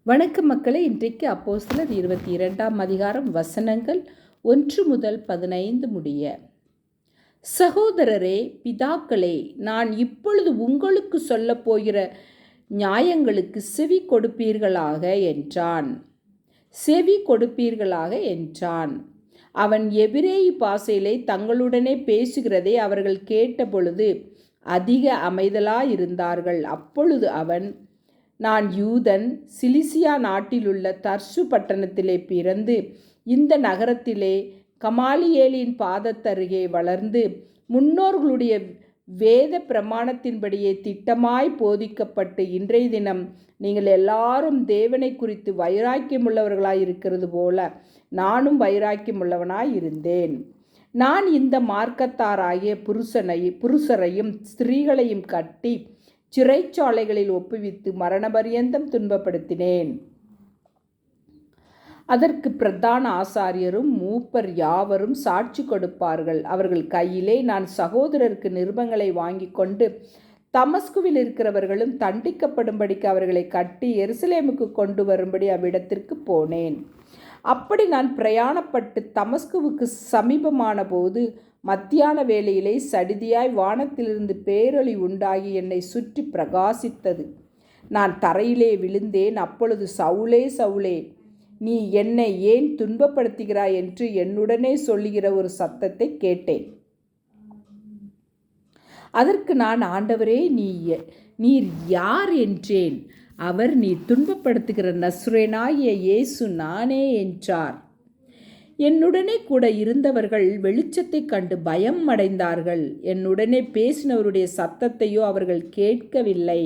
வணக்கம் மக்களே. இன்றைக்கு அப்போஸ்தலர் 22ஆம் அதிகாரம் வசனங்கள் 1 முதல் 15 முடிய. சகோதரரே, பிதாக்களே, நான் இப்பொழுது உங்களுக்கு சொல்லப் போகிற நியாயங்களுக்கு செவி கொடுப்பீர்களாக என்றான். அவன் எபிரேய பாஷையிலே தங்களுடனே பேசுகிறதை அவர்கள் கேட்டபொழுது அதிக அமைதலாயிருந்தார்கள். அப்பொழுது அவன், நான் யூதன், சிலிசியா நாட்டிலுள்ள தர்சு பட்டணத்திலே பிறந்து இந்த நகரத்திலே கமாலியேலின் பாதத்தருகே வளர்ந்து முன்னோர்களுடைய வேத பிரமாணத்தின்படியே திட்டமாய் போதிக்கப்பட்டு இன்றைய தினம் நீங்கள் எல்லாரும் தேவனை குறித்து வைராக்கியமுள்ளவர்களாய் இருக்கிறது போல நானும் வைராக்கியமுள்ளவனாய் இருந்தேன். நான் இந்த மார்க்கத்தாராகிய புருஷரையும் ஸ்திரீகளையும் கட்டி சிறைச்சாலைகளில் ஒப்புவித்து மரணபரியந்தம் துன்பப்படுத்தினேன். அதற்கு பிரதான ஆசாரியரும் மூப்பர் யாவரும் சாட்சி கொடுப்பார்கள். அவர்கள் கையிலே நான் சகோதரருக்கு நிருபங்களை வாங்கி கொண்டு தமஸ்குவில் இருக்கிறவர்களும் தண்டிக்கப்படும்படிக்கு அவர்களை கட்டி எருசலேமுக்கு கொண்டு வரும்படி அவ்விடத்திற்கு போனேன். அப்படி நான் பிரயாணப்பட்டு தமஸ்குவுக்கு சமீபமான போது மத்தியான வேளையிலே சடிதியாய் வானத்திலிருந்து பேரொளி உண்டாகி என்னை சுற்றி பிரகாசித்தது. நான் தரையிலே விழுந்தேன். அப்பொழுது, சவுலே, சவுலே, நீ என்னை ஏன் துன்பப்படுத்துகிறாய் என்று என்னுடனே சொல்லுகிற ஒரு சத்தத்தை கேட்டேன். அதற்கு நான், ஆண்டவரே, நீர் யார் என்றேன். அவர், நீ துன்பப்படுத்துகிற நஸ்ரேனாகிய இயேசு நானே என்றார். என்னுடனே கூட இருந்தவர்கள் வெளிச்சத்தை கண்டு பயம் அடைந்தார்கள். என்னுடனே பேசினவருடைய சத்தத்தையோ அவர்கள் கேட்கவில்லை.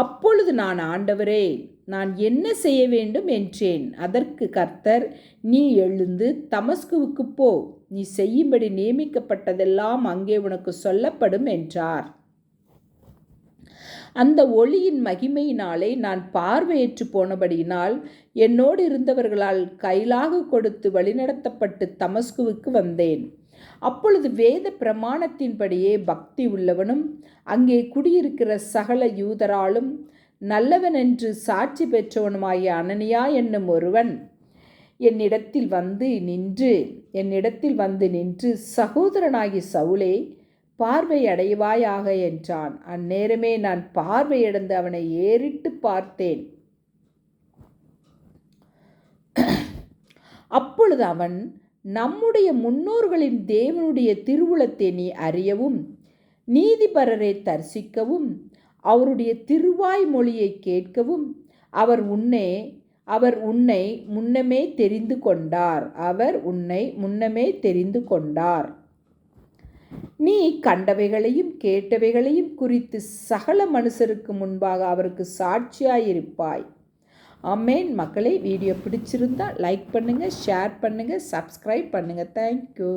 அப்பொழுது நான், ஆண்டவரே, நான் என்ன செய்ய வேண்டும் என்றேன். அதற்கு கர்த்தர், நீ எழுந்து தமஸ்குவுக்கு போ, நீ செய்யும்படி நியமிக்கப்பட்டதெல்லாம் அங்கே உனக்கு சொல்லப்படும் என்றார். அந்த ஒளியின் மகிமையினாலே நான் பார்வையற்று போனபடியினால் என்னோடு இருந்தவர்களால் கைலாக கொடுத்து வழிநடத்தப்பட்டு தமஸ்குவுக்கு வந்தேன். அப்பொழுது வேத பிரமாணத்தின்படியே பக்தி உள்ளவனும் அங்கே குடியிருக்கிற சகல யூதராலும் நல்லவன் என்று சாட்சி பெற்றவனுமாகிய அனனியா என்னும் ஒருவன் என்னிடத்தில் வந்து நின்று சகோதரனாகி சவுலே, பார்வை அடைவாயாக என்றான். அந்நேரமே நான் பார்வையடைந்து அவனை ஏறிட்டு பார்த்தேன். அப்பொழுது அவன், நம்முடைய முன்னோர்களின் தேவனுடைய திருவுளத்தை நீ அறியவும் நீதிபரரை தரிசிக்கவும் அவருடைய திருவாய் மொழியை கேட்கவும் அவர் உன்னை முன்னமே தெரிந்து கொண்டார். நீ கண்டவைகளையும் கேட்டவைகளையும் குறித்து சகல மனுஷருக்கு முன்பாக அவருக்கு சாட்சியாயிருப்பாய். ஆமென். மக்களே, வீடியோ பிடிச்சிருந்தா லைக் பண்ணுங்கள், ஷேர் பண்ணுங்கள், சப்ஸ்கிரைப் பண்ணுங்கள். தேங்க்யூ.